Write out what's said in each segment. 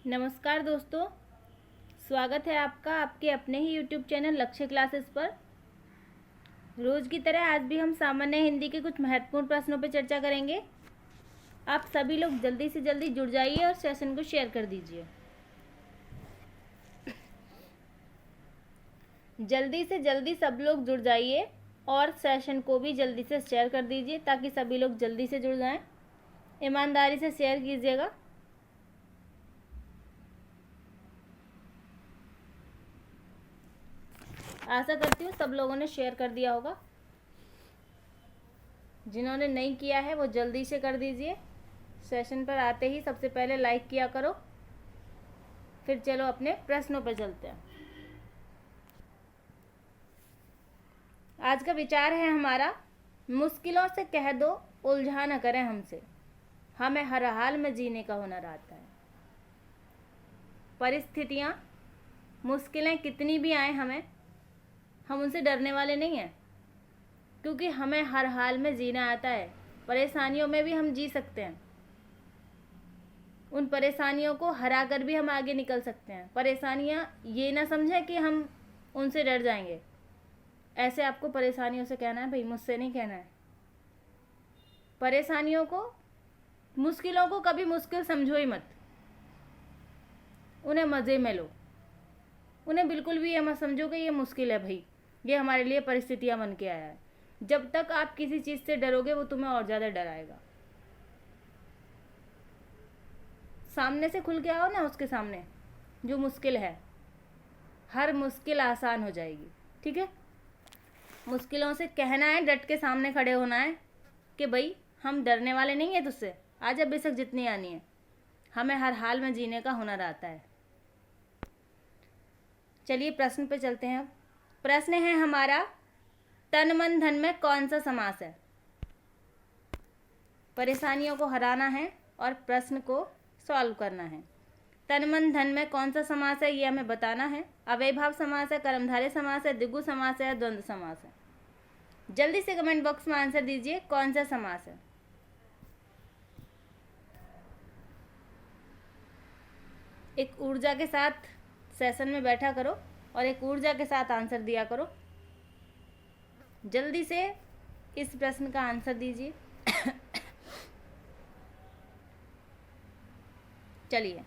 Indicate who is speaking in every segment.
Speaker 1: नमस्कार दोस्तों, स्वागत है आपका आपके अपने ही YouTube चैनल लक्ष्य क्लासेस पर। रोज़ की तरह आज भी हम सामान्य हिंदी के कुछ महत्वपूर्ण प्रश्नों पर चर्चा करेंगे। आप सभी लोग जल्दी से जल्दी जुड़ जाइए और सेशन को शेयर कर दीजिए। जल्दी से जल्दी सब लोग जुड़ जाइए और सेशन को भी जल्दी से शेयर कर दीजिए ताकि सभी लोग जल्दी से जुड़ जाएं। ईमानदारी से शेयर कीजिएगा। आशा करती हूँ सब लोगों ने शेयर कर दिया होगा। जिन्होंने नहीं किया है वो जल्दी से कर दीजिए। सेशन पर आते ही सबसे पहले लाइक किया करो। फिर चलो अपने प्रश्नों पर चलते हैं। आज का विचार है हमारा, मुश्किलों से कह दो उलझा न करें हमसे, हमें हर हाल में जीने का हुनर आता है। परिस्थितियाँ, मुश्किलें कितनी भी आए हम उनसे डरने वाले नहीं हैं, क्योंकि हमें हर हाल में जीना आता है। परेशानियों में भी हम जी सकते हैं। उन परेशानियों को हरा कर भी हम आगे निकल सकते हैं। परेशानियाँ ये ना समझें कि हम उनसे डर जाएंगे। ऐसे आपको परेशानियों से कहना है, भाई मुझसे नहीं कहना है। परेशानियों को, मुश्किलों को कभी मुश्किल समझो ही मत। उन्हें मज़े में लो। उन्हें बिल्कुल भी ये मत समझो कि ये मुश्किल है, भाई ये हमारे लिए परिस्थितियाँ बन के आया है। जब तक आप किसी चीज़ से डरोगे वो तुम्हें और ज़्यादा डराएगा। सामने से खुल के आओ ना उसके सामने, जो मुश्किल है। हर मुश्किल आसान हो जाएगी। ठीक है, मुश्किलों से कहना है, डट के सामने खड़े होना है कि भाई हम डरने वाले नहीं है तुझसे, आजा बेशक जितनी आनी है, हमें हर हाल में जीने का हुनर आता है। चलिए प्रश्न पे चलते हैं। प्रश्न है हमारा, तन मन धन में कौन सा समास है? परेशानियों को हराना है और प्रश्न को सॉल्व करना है। तन मन धन में कौन सा समास है ये हमें बताना है। अव्ययभाव समास है, कर्मधारय समास है, द्विगु समास है, द्वंद्व समास है। जल्दी से कमेंट बॉक्स में आंसर दीजिए, कौन सा समास है। एक ऊर्जा के साथ सेशन में बैठा करो और एक ऊर्जा के साथ आंसर दिया करो। जल्दी से इस प्रश्न का आंसर दीजिए। चलिए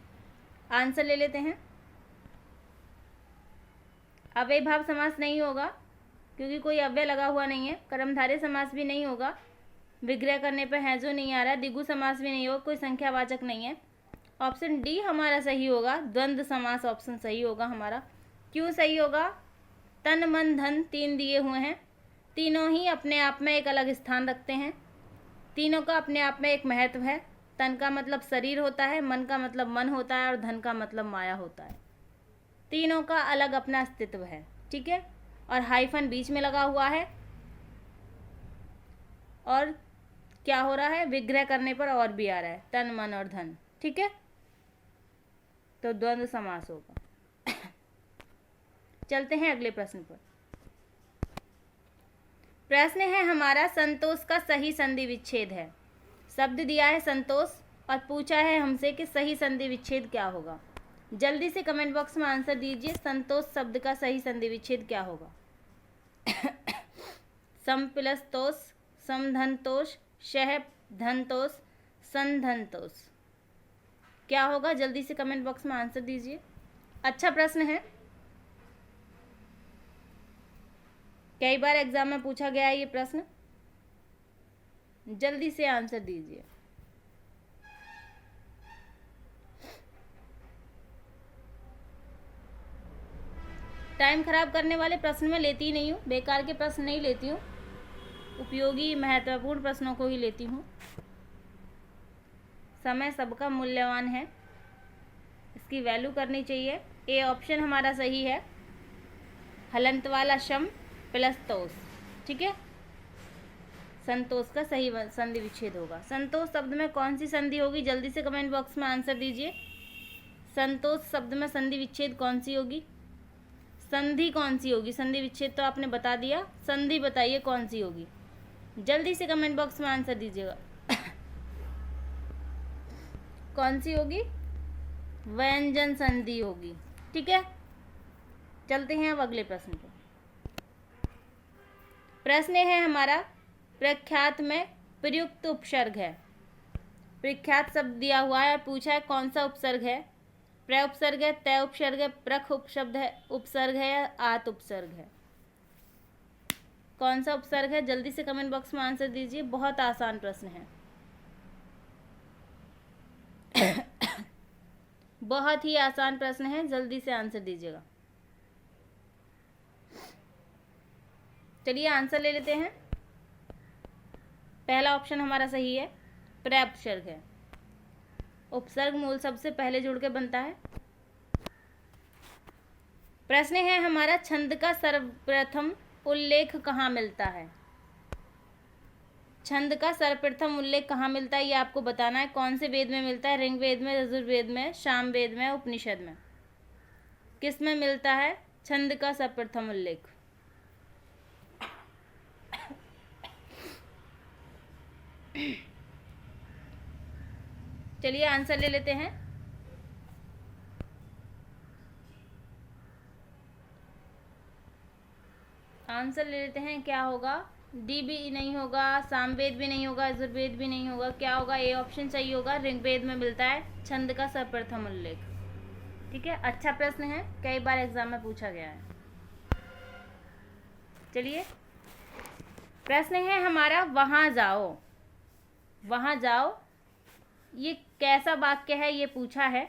Speaker 1: आंसर ले लेते हैं। अव्ययभाव समास नहीं होगा क्योंकि कोई अव्यय लगा हुआ नहीं है। कर्मधारय समास भी नहीं होगा, विग्रह करने पर है जो नहीं आ रहा। द्विगु समास भी नहीं होगा, कोई संख्यावाचक नहीं है। ऑप्शन डी हमारा सही होगा, द्वंद्व समास ऑप्शन सही होगा हमारा। क्यों सही होगा? तन मन धन तीन दिए हुए हैं, तीनों ही अपने आप में एक अलग स्थान रखते हैं। तीनों का अपने आप में एक महत्व है। तन का मतलब शरीर होता है, मन का मतलब मन होता है और धन का मतलब माया होता है। तीनों का अलग अपना अस्तित्व है। ठीक है, और हाइफन बीच में लगा हुआ है। और क्या हो रहा है? विग्रह करने पर और भी आ रहा है, तन मन और धन। ठीक है, तो द्वंद्व समास होगा। चलते हैं अगले प्रश्न पर। प्रश्न है हमारा, संतोष का सही संधि विच्छेद है। शब्द दिया है संतोष और पूछा है हमसे कि सही संधि विच्छेद क्या होगा। जल्दी से कमेंट बॉक्स में आंसर दीजिए, संतोष शब्द का सही संधि विच्छेद क्या होगा। सम प्लस तोष, समधनतोष, शह धनतोष, संधनतोष, क्या होगा? जल्दी से कमेंट बॉक्स में आंसर दीजिए। अच्छा प्रश्न है, कई बार एग्जाम में पूछा गया है ये प्रश्न। जल्दी से आंसर दीजिए। टाइम खराब करने वाले प्रश्न में लेती ही नहीं हूँ, बेकार के प्रश्न नहीं लेती हूँ, उपयोगी महत्वपूर्ण प्रश्नों को ही लेती हूँ। समय सबका मूल्यवान है, इसकी वैल्यू करनी चाहिए। ए ऑप्शन हमारा सही है, हलंत वाला शम प्लस तोष। ठीक है, संतोष का सही संधि विच्छेद होगा। संतोष शब्द में कौन सी संधि होगी? जल्दी से कमेंट बॉक्स में आंसर दीजिए। संतोष शब्द में संधि विच्छेद कौन सी होगी? संधि कौन सी होगी? संधि विच्छेद तो आपने बता दिया, संधि बताइए कौन सी होगी। जल्दी से कमेंट बॉक्स में आंसर दीजिएगा। कौन सी होगी? व्यंजन संधि होगी। ठीक है, चलते हैं अब अगले प्रश्न पर। प्रश्न है हमारा, प्रख्यात में प्रयुक्त उपसर्ग है। प्रख्यात शब्द दिया हुआ है और पूछा है कौन सा उपसर्ग है। प्र उपसर्ग है, तय उपसर्ग है, प्रख उपसर्ग है या आत उपसर्ग है। कौन सा उपसर्ग है, जल्दी से कमेंट बॉक्स में आंसर दीजिए। बहुत आसान प्रश्न है, बहुत ही आसान प्रश्न है, जल्दी से आंसर दीजिएगा। चलिए आंसर ले लेते हैं। पहला ऑप्शन हमारा सही है, प्र उपसर्ग है। उपसर्ग मूल शब्द से पहले जुड़ के बनता है। प्रश्न है हमारा, छंद का सर्वप्रथम उल्लेख कहाँ मिलता है। छंद का सर्वप्रथम उल्लेख कहाँ मिलता है ये आपको बताना है। कौन से वेद में मिलता है, ऋग्वेद में, यजुर्वेद में, सामवेद में, उपनिषद में, किस में मिलता है छंद का सर्वप्रथम उल्लेख। चलिए आंसर ले लेते हैं। आंसर ले लेते हैं, क्या होगा। डी भी नहीं होगा, सामवेद भी नहीं होगा, यजुर्वेद भी नहीं होगा, क्या होगा, ए ऑप्शन सही होगा। ऋग्वेद में मिलता है छंद का सर्वप्रथम उल्लेख। ठीक है, अच्छा प्रश्न है, कई बार एग्जाम में पूछा गया है। चलिए प्रश्न है हमारा, वहां जाओ। वहां जाओ ये कैसा वाक्य है ये पूछा है।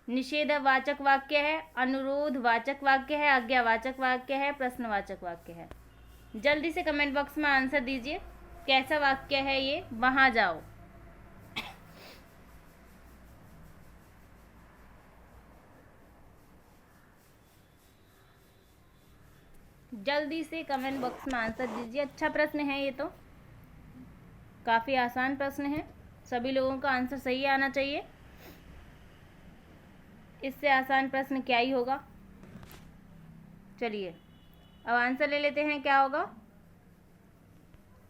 Speaker 1: निषेधवाचक वाक्य है, अनुरोधवाचक वाक्य है, आज्ञावाचक वाक्य है, प्रश्नवाचक वाक्य है। जल्दी से कमेंट बॉक्स में आंसर दीजिए, कैसा वाक्य है ये, वहां जाओ। जल्दी से कमेंट बॉक्स में आंसर दीजिए। अच्छा प्रश्न है ये, तो काफ़ी आसान प्रश्न है, सभी लोगों का आंसर सही आना चाहिए। इससे आसान प्रश्न क्या ही होगा। चलिए अब आंसर ले लेते हैं, क्या होगा।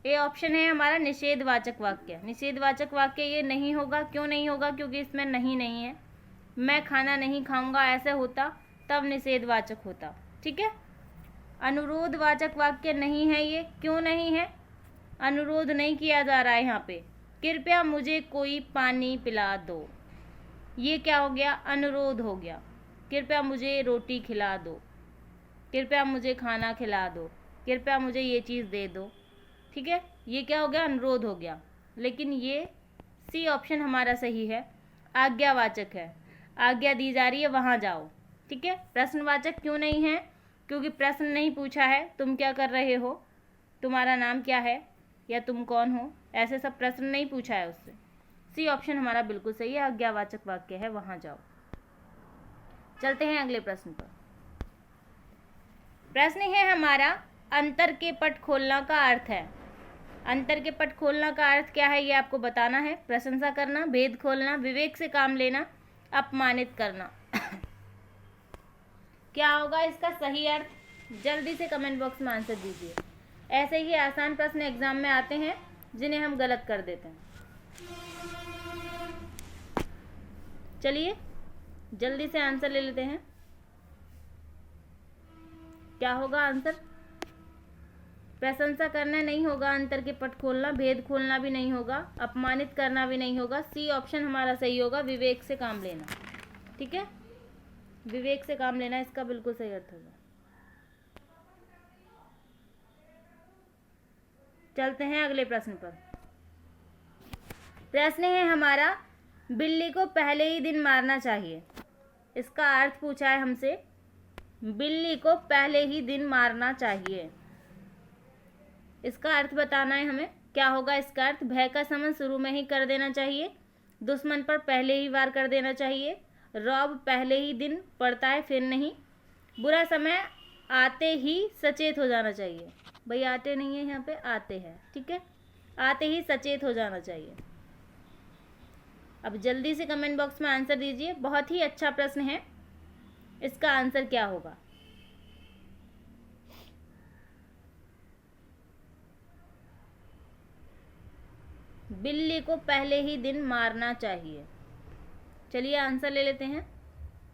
Speaker 1: ए ऑप्शन है हमारा निषेधवाचक वाक्य। निषेधवाचक वाक्य ये नहीं होगा, क्यों नहीं होगा, क्योंकि इसमें नहीं है। मैं खाना नहीं खाऊंगा ऐसे होता, तब निषेधवाचक होता। ठीक है, अनुरोधवाचक वाक्य नहीं है ये, क्यों नहीं है, अनुरोध नहीं किया जा रहा है यहाँ पे। कृपया मुझे कोई पानी पिला दो, ये क्या हो गया, अनुरोध हो गया। कृपया मुझे रोटी खिला दो, कृपया मुझे खाना खिला दो, कृपया मुझे ये चीज़ दे दो। ठीक है, ये क्या हो गया, अनुरोध हो गया। लेकिन ये सी ऑप्शन हमारा सही है, आज्ञावाचक है। आज्ञा दी जा रही है, वहाँ जाओ। ठीक है, प्रश्नवाचक क्यों नहीं है, क्योंकि प्रश्न नहीं पूछा है, तुम क्या कर रहे हो, तुम्हारा नाम क्या है, या तुम कौन हो, ऐसे सब प्रश्न नहीं पूछा है उससे। सी ऑप्शन हमारा बिल्कुल सही है, आज्ञावाचक वाक्य है, वहाँ जाओ। चलते हैं अगले प्रश्न पर। प्रश्न है हमारा, अंतर के पट खोलना का अर्थ है। अंतर के पट खोलना का अर्थ क्या है ये आपको बताना है। प्रशंसा करना, भेद खोलना, विवेक से काम लेना, अपमानित करना। क्या होगा इसका सही अर्थ, जल्दी से कमेंट बॉक्स में आंसर दीजिए। ऐसे ही आसान प्रश्न एग्जाम में आते हैं जिन्हें हम गलत कर देते हैं। चलिए जल्दी से आंसर ले लेते हैं, क्या होगा आंसर। प्रशंसा करना नहीं होगा, अंतर के पट खोलना, भेद खोलना भी नहीं होगा, अपमानित करना भी नहीं होगा। सी ऑप्शन हमारा सही होगा, विवेक से काम लेना। ठीक है, विवेक से काम लेना इसका बिल्कुल सही अर्थ होगा। चलते हैं अगले प्रश्न पर। प्रश्न है हमारा, बिल्ली को पहले ही दिन मारना चाहिए। इसका अर्थ पूछा है हमसे, बिल्ली को पहले ही दिन मारना चाहिए। इसका अर्थ बताना है हमें, क्या होगा इसका अर्थ। भय का शमन शुरू में ही कर देना चाहिए, दुश्मन पर पहले ही वार कर देना चाहिए, रौब पहले ही दिन पड़ता है फिर नहीं, बुरा समय आते ही सचेत हो जाना चाहिए। भाई आते नहीं है यहाँ पे, आते हैं। ठीक है, आते ही सचेत हो जाना चाहिए। अब जल्दी से कमेंट बॉक्स में आंसर दीजिए, बहुत ही अच्छा प्रश्न है, इसका आंसर क्या होगा। बिल्ली को पहले ही दिन मारना चाहिए। चलिए आंसर ले लेते हैं।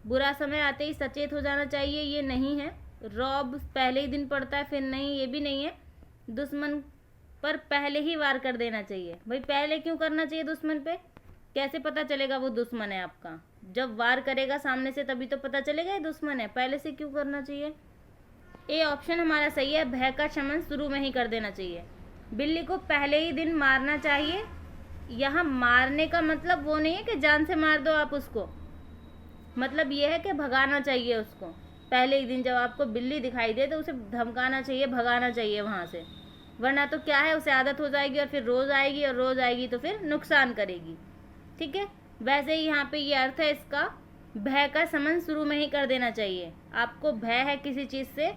Speaker 1: बुरा समय आते ही सचेत हो जाना चाहिए, ये नहीं है। रौब पहले ही दिन पड़ता है, फिर नहीं, ये भी नहीं है। दुश्मन पर पहले ही वार कर देना चाहिए। भाई पहले क्यों करना चाहिए दुश्मन पे? कैसे पता चलेगा वो दुश्मन है आपका? जब वार करेगा सामने से तभी तो पता चलेगा ये दुश्मन है। पहले से क्यों करना चाहिए? ए ऑप्शन हमारा सही है, भय का शमन शुरू में ही कर देना चाहिए। बिल्ली को पहले ही दिन मारना चाहिए। यहाँ मारने का मतलब वो नहीं है कि जान से मार दो आप उसको, मतलब ये है कि भगाना चाहिए उसको। पहले ही दिन जब आपको बिल्ली दिखाई दे तो उसे धमकाना चाहिए, भगाना चाहिए वहाँ से, वरना तो क्या है, उसे आदत हो जाएगी और फिर रोज़ आएगी, और रोज़ आएगी तो फिर नुकसान करेगी। ठीक है, वैसे ही यहाँ पे ये अर्थ है इसका, भय का शमन शुरू में ही कर देना चाहिए। आपको भय है किसी चीज़ से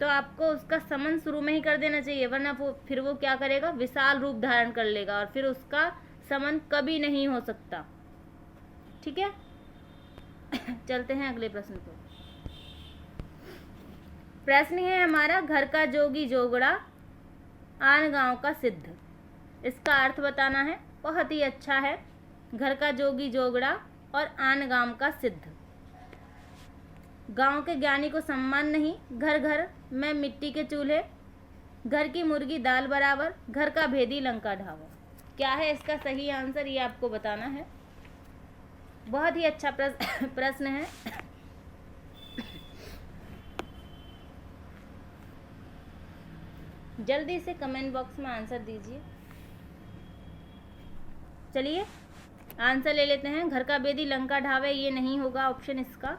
Speaker 1: तो आपको उसका शमन शुरू में ही कर देना चाहिए, वरना फिर वो क्या करेगा, विशाल रूप धारण कर लेगा और फिर उसका शमन कभी नहीं हो सकता। ठीक है, चलते हैं अगले प्रश्न पर। प्रश्न है हमारा, घर का जोगी जोगड़ा आन गांव का सिद्ध। इसका अर्थ बताना है। बहुत ही अच्छा है। घर का जोगी जोगड़ा और आन गांव का सिद्ध। गांव के ज्ञानी को सम्मान नहीं, घर घर में मिट्टी के चूल्हे, घर की मुर्गी दाल बराबर, घर का भेदी लंका ढावा। क्या है इसका सही आंसर, ये आपको बताना है। बहुत ही अच्छा प्रश्न है। जल्दी से कमेंट बॉक्स में आंसर दीजिए। चलिए आंसर ले लेते हैं। घर का बेदी लंका ढावे, ये नहीं होगा ऑप्शन इसका।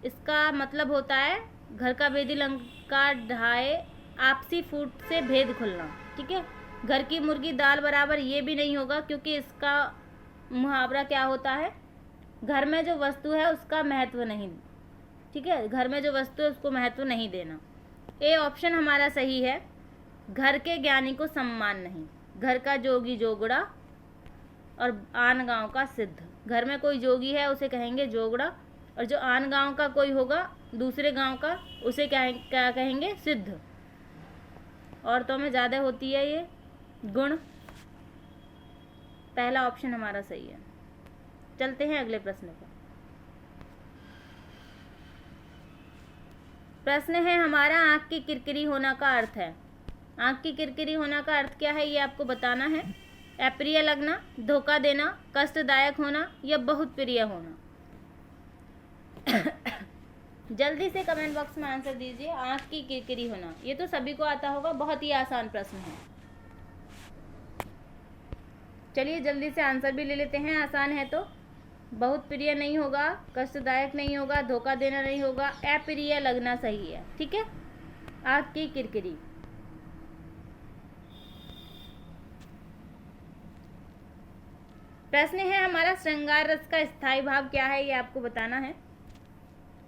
Speaker 1: इसका मतलब होता है घर का बेदी लंका ढाए, आपसी फूट से भेद खुलना। ठीक है, घर की मुर्गी दाल बराबर, ये भी नहीं होगा, क्योंकि इसका मुहावरा क्या होता है, घर में जो वस्तु है उसका महत्व नहीं। ठीक है, घर में जो वस्तु है उसको महत्व नहीं देना। ए ऑप्शन हमारा सही है। घर के ज्ञानी को सम्मान नहीं, घर का जोगी जोगड़ा और आन गांव का सिद्ध। घर में कोई जोगी है उसे कहेंगे जोगड़ा, और जो आन गांव का कोई होगा दूसरे गांव का, उसे क्या कहेंगे, सिद्ध। औरतों में ज़्यादा होती है ये गुण। पहला ऑप्शन हमारा सही है। चलते हैं अगले प्रश्न पर। प्रश्न है हमारा, आँख की किरकिरी होना का अर्थ है। आँख की किरकिरी होना का अर्थ क्या है, ये आपको बताना है। अप्रिय लगना, धोखा देना, कष्टदायक होना या बहुत प्रिय होना। जल्दी से कमेंट बॉक्स में आंसर दीजिए। आँख की किरकिरी होना, ये तो सभी को आता होगा, बहुत ही आसान प्रश्न है। चलिए जल्दी से आंसर भी ले लेते हैं, आसान है तो। बहुत प्रिय नहीं होगा, कष्टदायक नहीं होगा, धोखा देना नहीं होगा, अप्रिय लगना सही है। ठीक है, आँख की किरकिरी। प्रश्न है हमारा, श्रृंगार रस का स्थायी भाव क्या है, ये आपको बताना है।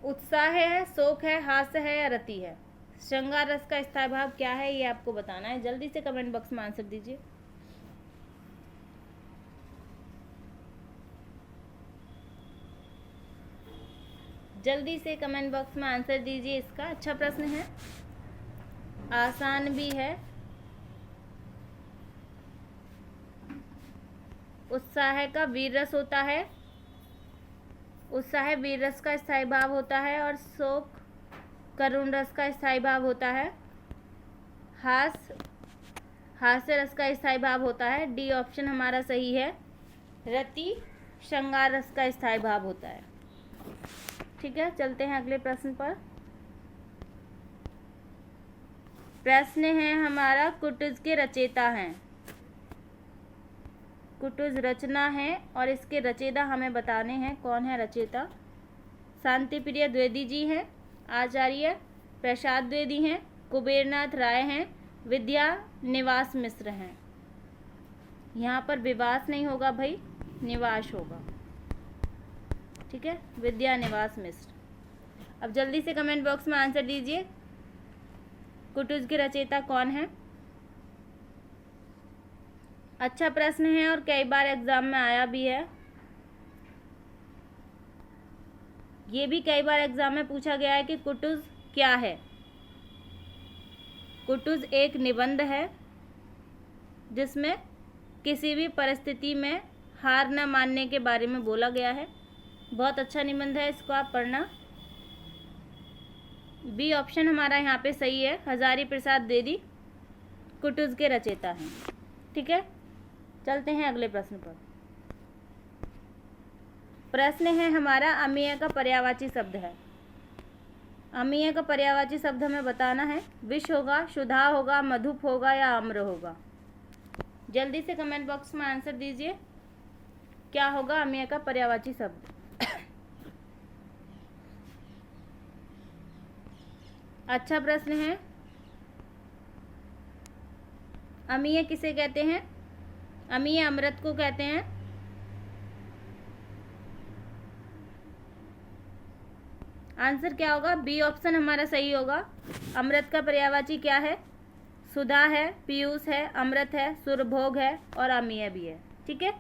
Speaker 1: उत्साह है, शोक है, हास्य है या रति है। श्रृंगार रस का स्थायी भाव क्या है, ये आपको बताना है। जल्दी से कमेंट बॉक्स में आंसर दीजिए। जल्दी से कमेंट बॉक्स में आंसर दीजिए। इसका अच्छा प्रश्न है, आसान भी है। उत्साह का वीर रस होता है, उत्साह वीर रस का स्थायी भाव होता है, और शोक करुण रस का स्थायी भाव होता है। हास्य रस का स्थायी भाव होता है। डी ऑप्शन हमारा सही है। रति श्रृंगार रस का स्थायी भाव होता है। ठीक है, चलते हैं अगले प्रश्न पर। प्रश्न है हमारा, कुटुज के रचयिता हैं। कुटुज रचना है और इसके रचयिता हमें बताने हैं। कौन है रचयिता? शांति प्रिय द्विवेदी जी हैं, आचार्य प्रसाद द्विवेदी हैं, कुबेरनाथ राय हैं, विद्या निवास मिश्र हैं। यहाँ पर विवास नहीं होगा भाई, निवास होगा। ठीक है, विद्या निवास मिश्र। अब जल्दी से कमेंट बॉक्स में आंसर दीजिए, कुटुज के रचयिता कौन है। अच्छा प्रश्न है और कई बार एग्जाम में आया भी है। ये भी कई बार एग्जाम में पूछा गया है कि कुटुज क्या है। कुटुज एक निबंध है जिसमें किसी भी परिस्थिति में हार न मानने के बारे में बोला गया है। बहुत अच्छा निबंध है, इसको आप पढ़ना। बी ऑप्शन हमारा यहाँ पे सही है। हजारी प्रसाद द्विवेदी कुटुज़ के रचयिता हैं। ठीक है, चलते हैं अगले प्रश्न पर। प्रश्न है हमारा अमीय का पर्यायवाची शब्द है। अमीय का पर्यायवाची शब्द हमें बताना है। विष होगा, सुधा होगा, मधुप होगा या आम्र होगा। जल्दी से कमेंट बॉक्स में आंसर दीजिए, क्या होगा अमीय का पर्यायवाची शब्द। अच्छा प्रश्न है। अमीय किसे कहते हैं? अमीय अमृत को कहते हैं। आंसर क्या होगा? बी ऑप्शन हमारा सही होगा। अमृत का पर्यायवाची क्या है? सुधा है, पीयूष है, अमृत है, सुरभोग है और अमीय भी है। ठीक है,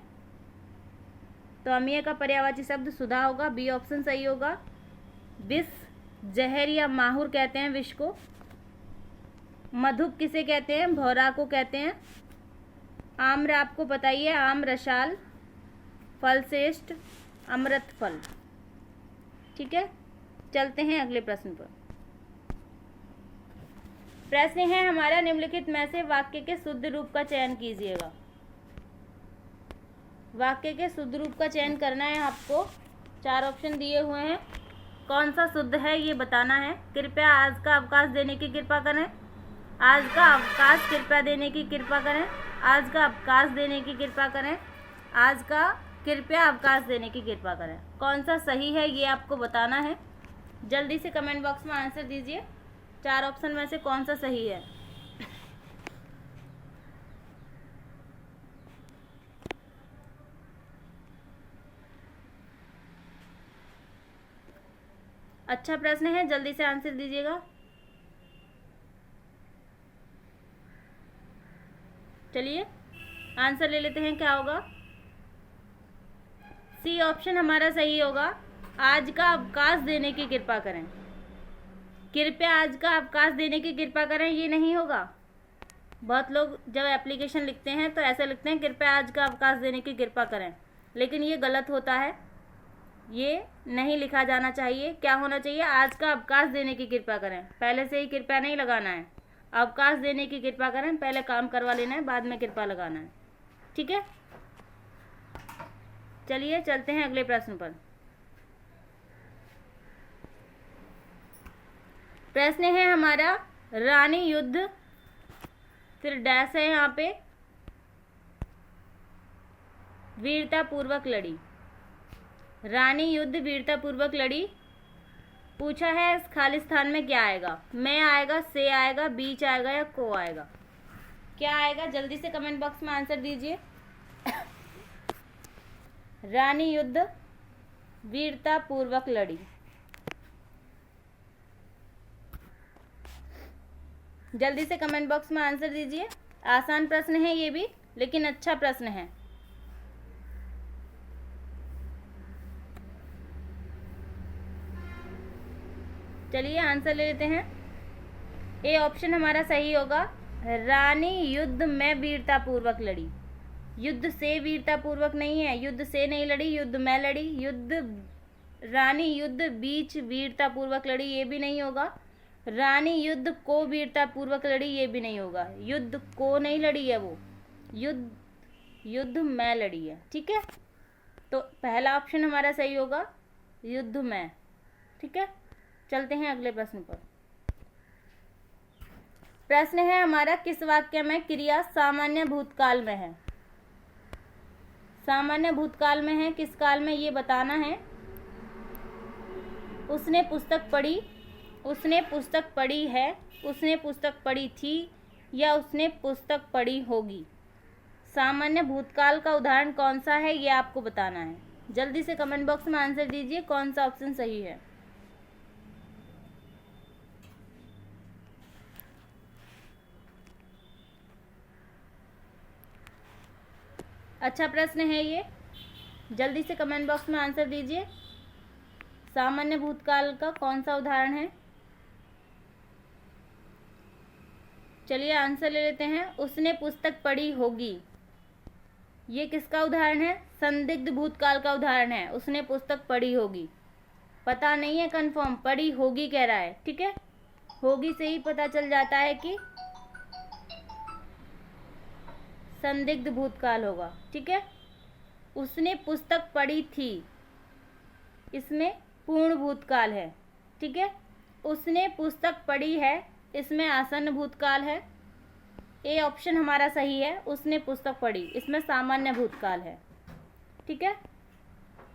Speaker 1: तो अमीय का पर्यायवाची शब्द सुधा होगा। बी ऑप्शन सही होगा। विष, जहर या माहुर कहते हैं विष को। मधुप किसे कहते हैं? भौरा को कहते हैं। आम्र आपको पता ही है, आम रसाल, फल श्रेष्ठ, अमृत फल। ठीक है, चलते हैं अगले प्रश्न पर। प्रश्न है हमारा निम्नलिखित में से वाक्य के शुद्ध रूप का चयन कीजिएगा। वाक्य के शुद्ध रूप का चयन करना है आपको। 4 ऑप्शन दिए हुए हैं, कौन सा शुद्ध है ये बताना है। कृपया आज का अवकाश देने की कृपा करें। आज का अवकाश कृपया देने की कृपा करें। आज का अवकाश देने की कृपा करें। आज का कृपया अवकाश देने की कृपा करें। कौन सा सही है ये आपको बताना है। जल्दी से कमेंट बॉक्स में आंसर दीजिए, 4 ऑप्शन में से कौन सा सही है। अच्छा प्रश्न है, जल्दी से आंसर दीजिएगा। चलिए आंसर ले लेते हैं, क्या होगा। सी ऑप्शन हमारा सही होगा। आज का अवकाश देने की कृपा करें। कृपया आज का अवकाश देने की कृपा करें, ये नहीं होगा। बहुत लोग जब एप्लीकेशन लिखते हैं तो ऐसा लिखते हैं कृपया आज का अवकाश देने की कृपा करें, लेकिन ये गलत होता है। ये नहीं लिखा जाना चाहिए। क्या होना चाहिए? आज का अवकाश देने की कृपा करें। पहले से ही कृपया नहीं लगाना है। अवकाश देने की कृपा करें, पहले काम करवा लेना है, बाद में कृपा लगाना है। ठीक है, चलिए चलते हैं अगले प्रश्न पर। प्रश्न है हमारा रानी युद्ध, फिर डैश है यहाँ पे, वीरता पूर्वक लड़ी। रानी युद्ध वीरता पूर्वक लड़ी। पूछा है इस खाली स्थान में क्या आएगा। मैं आएगा, से आएगा, बीच आएगा या को आएगा। क्या आएगा? जल्दी से कमेंट बॉक्स में आंसर दीजिए। रानी युद्ध वीरता पूर्वक लड़ी। जल्दी से कमेंट बॉक्स में आंसर दीजिए। आसान प्रश्न है ये भी, लेकिन अच्छा प्रश्न है। चलिए आंसर ले लेते हैं। ए ऑप्शन हमारा सही होगा। रानी युद्ध में वीरता पूर्वक लड़ी। युद्ध से वीरता पूर्वक नहीं है, युद्ध से नहीं लड़ी, युद्ध में लड़ी। युद्ध रानी युद्ध बीच वीरता पूर्वक लड़ी, ये भी नहीं होगा। रानी युद्ध को वीरता पूर्वक लड़ी, ये भी नहीं होगा। युद्ध को नहीं लड़ी है वो, युद्ध में लड़ी है। ठीक है, तो पहला ऑप्शन हमारा सही होगा, युद्ध में। ठीक है, चलते हैं अगले प्रश्न पर। प्रश्न है हमारा किस वाक्य में क्रिया सामान्य भूतकाल में है। सामान्य भूतकाल में है, किस काल में ये बताना है। उसने पुस्तक पढ़ी, उसने पुस्तक पढ़ी है, उसने पुस्तक पढ़ी थी या उसने पुस्तक पढ़ी होगी। सामान्य भूतकाल का उदाहरण कौन सा है ये आपको बताना है। जल्दी से कमेंट बॉक्स में आंसर दीजिए, कौन सा ऑप्शन सही है। अच्छा प्रश्न है ये, जल्दी से कमेंट बॉक्स में आंसर दीजिए। सामान्य भूतकाल का कौन सा उदाहरण है। चलिए आंसर ले लेते हैं। उसने पुस्तक पढ़ी होगी। ये किसका उदाहरण है? संदिग्ध भूतकाल का उदाहरण है। उसने पुस्तक पढ़ी होगी, पता नहीं है कंफर्म, पढ़ी होगी कह रहा है, ठीक है। होगी से ही पता चल जाता है कि संदिग्ध भूतकाल होगा, ठीक है। उसने पुस्तक पढ़ी थी, इसमें पूर्ण भूतकाल है, ठीक है। उसने पुस्तक पढ़ी है, इसमें आसन्न भूतकाल है। ए ऑप्शन हमारा सही है, उसने पुस्तक पढ़ी, इसमें सामान्य भूतकाल है, ठीक है।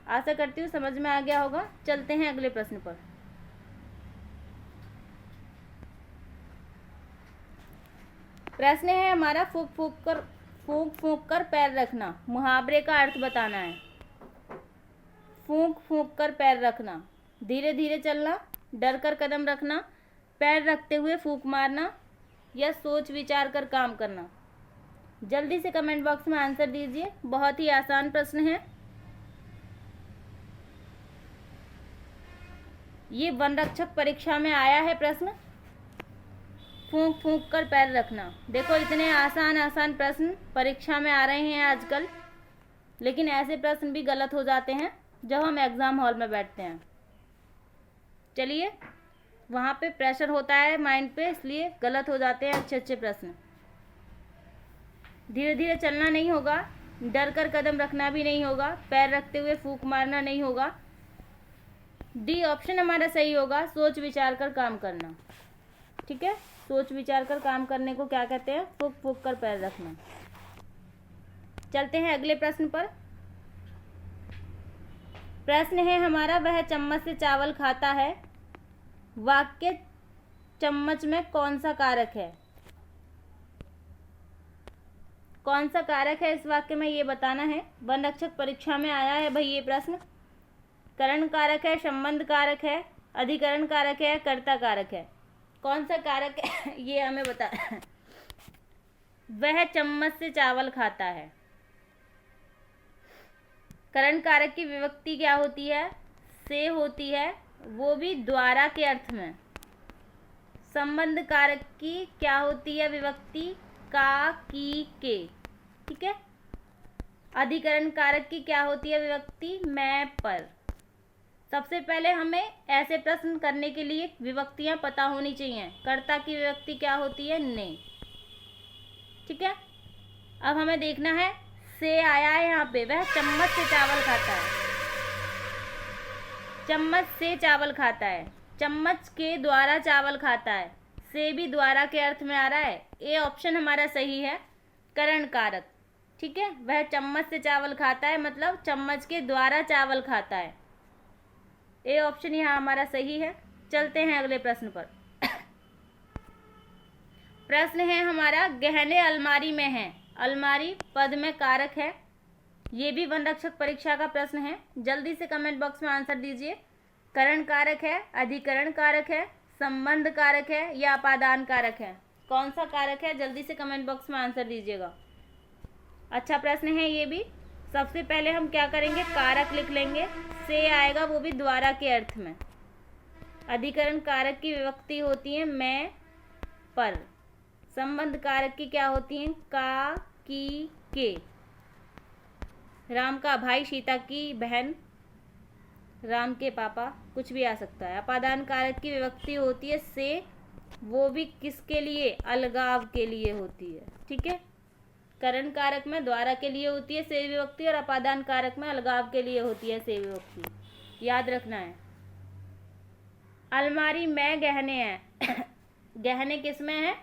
Speaker 1: आशा करती हूँ समझ में आ गया होगा। चलते हैं अगले प्रश्न पर। प्रश्न है हमारा फूंक फूंक कर पैर रखना। मुहावरे का अर्थ बताना है। फूंक फूंक कर पैर रखना, धीरे धीरे चलना, डर कर कदम रखना, पैर रखते हुए फूंक मारना, या सोच विचार कर काम करना। जल्दी से कमेंट बॉक्स में आंसर दीजिए। बहुत ही आसान प्रश्न है ये, वन रक्षक परीक्षा में आया है प्रश्न। फूंक फूंक कर पैर रखना। देखो इतने आसान प्रश्न परीक्षा में आ रहे हैं आजकल, लेकिन ऐसे प्रश्न भी गलत हो जाते हैं जब हम एग्जाम हॉल में बैठते हैं। चलिए, वहाँ पे प्रेशर होता है माइंड पे, इसलिए गलत हो जाते हैं अच्छे प्रश्न। धीरे धीरे चलना नहीं होगा, डर कर कदम रखना भी नहीं होगा, पैर रखते हुए फूंक मारना नहीं होगा। डी ऑप्शन हमारा सही होगा, सोच विचार कर काम करना, ठीक है। सोच विचार कर काम करने को क्या कहते हैं? फूंक फूंक कर पैर रखना। चलते हैं अगले प्रश्न पर। प्रश्न है हमारा, वह चम्मच से चावल खाता है। वाक्य चम्मच में कौन सा कारक है? कौन सा कारक है इस वाक्य में, ये बताना है। वन रक्षक परीक्षा में आया है भाई ये प्रश्न। करण कारक है, संबंध कारक है, अधिकरण कारक है, कर्ता कारक है। कौन सा कारक है ये हमें बता। वह चम्मच से चावल खाता है। करण कारक की विभक्ति क्या होती है? से होती है, वो भी द्वारा के अर्थ में। संबंध कारक की क्या होती है विभक्ति? का, की, के, ठीक है। अधिकरण कारक की क्या होती है विभक्ति? मैं, पर। सबसे पहले हमें ऐसे प्रश्न करने के लिए विभक्तियां पता होनी चाहिए। कर्ता की विभक्ति क्या होती है? ने, ठीक है। अब हमें देखना है, से आया है यहाँ पे, वह चम्मच से चावल खाता है। चम्मच से चावल खाता है, चम्मच के द्वारा चावल खाता है, से भी द्वारा के अर्थ में आ रहा है। ए ऑप्शन हमारा सही है, करण कारक, ठीक है। वह चम्मच से चावल खाता है मतलब चम्मच के द्वारा चावल खाता है। ए ऑप्शन यहाँ हमारा सही है। चलते हैं अगले प्रश्न पर। प्रश्न है हमारा, गहने अलमारी में हैं। अलमारी पद में कारक है। ये भी वन रक्षक परीक्षा का प्रश्न है। जल्दी से कमेंट बॉक्स में आंसर दीजिए। करण कारक है, अधिकरण कारक है, संबंध कारक है, या अपादान कारक है? कौन सा कारक है? जल्दी से कमेंट बॉक्स में आंसर दीजिएगा। अच्छा प्रश्न है ये भी। सबसे पहले हम क्या करेंगे, कारक लिख लेंगे। से आएगा, वो भी द्वारा के अर्थ में। अधिकरण कारक की विभक्ति होती है मैं, पर। संबंध कारक की क्या होती है? का, की, के। राम का भाई, सीता की बहन, राम के पापा, कुछ भी आ सकता है। अपादान कारक की विभक्ति होती है से, वो भी किसके लिए? अलगाव के लिए होती है, ठीक है। करण कारक में द्वारा के लिए होती है से विभक्ति, और अपादान कारक में अलगाव के लिए होती है से विभक्ति, याद रखना है। अलमारी में गहने हैं। गहने किस में है?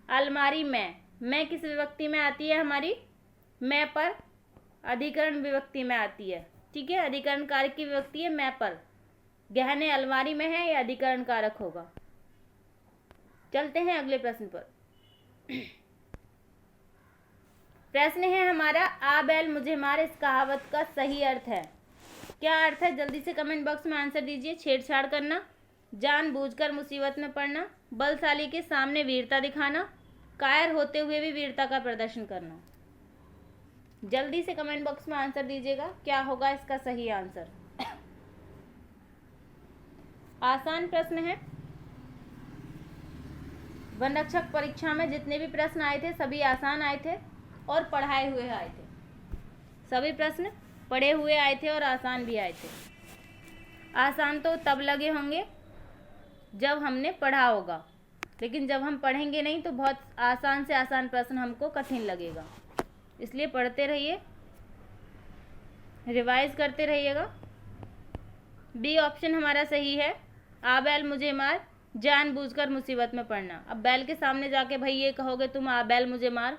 Speaker 1: अलमारी में। मैं किस विभक्ति में आती है हमारी? मैं, पर। अधिकरण विभक्ति में आती है, ठीक है। अधिकरण कारक की विभक्ति है मैं, पर। गहने अलमारी में है, यह अधिकरण कारक होगा। चलते हैं अगले प्रश्न पर। प्रश्न है हमारा, आ बैल मुझे मार, इस कहावत का सही अर्थ है। क्या अर्थ है? जल्दी से कमेंट बॉक्स में आंसर दीजिए। छेड़छाड़ करना, जानबूझकर मुसीबत में पड़ना, बलशाली के सामने वीरता दिखाना, कायर होते हुए भी वीरता का प्रदर्शन करना। जल्दी से कमेंट बॉक्स में आंसर दीजिएगा, क्या होगा इसका सही आंसर। आसान प्रश्न है। वन रक्षक परीक्षा में जितने भी प्रश्न आए थे सभी आसान आए थे और पढ़ाए हुए आए थे। सभी प्रश्न पढ़े हुए आए थे और आसान भी आए थे। आसान तो तब लगे होंगे जब हमने पढ़ा होगा, लेकिन जब हम पढ़ेंगे नहीं तो बहुत आसान से आसान प्रश्न हमको कठिन लगेगा। इसलिए पढ़ते रहिए, रिवाइज करते रहिएगा। बी ऑप्शन हमारा सही है। आ बैल मुझे मार, जानबूझकर मुसीबत में पड़ना। अब बैल के सामने जाके भाई ये कहोगे तुम आ बैल मुझे मार,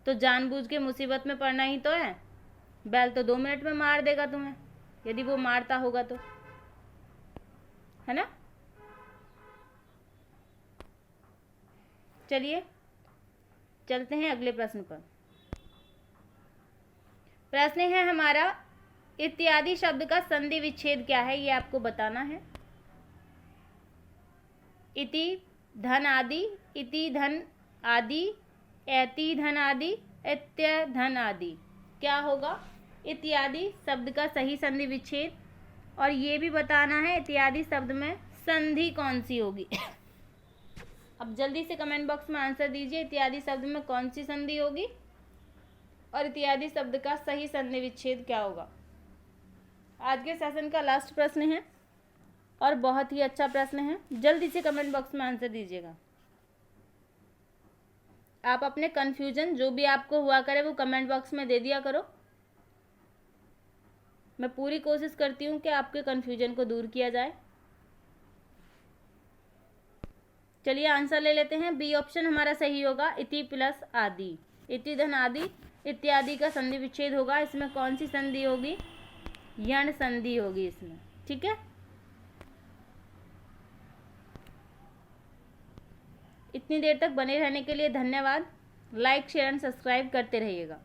Speaker 1: तो जानबूझ के मुसीबत में पड़ना ही तो है। बैल तो 2 मिनट में मार देगा तुम्हें, यदि वो मारता होगा तो, है ना। चलिए चलते हैं अगले प्रश्न पर। प्रश्न है हमारा, इत्यादि शब्द का संधि विच्छेद क्या है, ये आपको बताना है। इति धन आदि, इति धन आदि, एति धन आदि, इत्य धन आदि। क्या होगा इत्यादि शब्द का सही संधि विच्छेद, और ये भी बताना है इत्यादि शब्द में संधि कौन सी होगी। अब जल्दी से कमेंट बॉक्स में आंसर दीजिए, इत्यादि शब्द में कौन सी संधि होगी और इत्यादि शब्द का सही संधि विच्छेद क्या होगा। आज के सेशन का लास्ट प्रश्न है और बहुत ही अच्छा प्रश्न है। जल्दी से कमेंट बॉक्स में आंसर दीजिएगा। आप अपने कन्फ्यूजन जो भी आपको हुआ करे वो कमेंट बॉक्स में दे दिया करो। मैं पूरी कोशिश करती हूँ कि आपके कन्फ्यूजन को दूर किया जाए। चलिए आंसर ले लेते हैं। बी ऑप्शन हमारा सही होगा, इति प्लस आदि, इति धन आदि इत्यादि का संधि विच्छेद होगा। इसमें कौन सी संधि होगी, यण संधि होगी इसमें, ठीक है। इतनी देर तक बने रहने के लिए धन्यवाद। लाइक शेयर एंड सब्सक्राइब करते रहिएगा।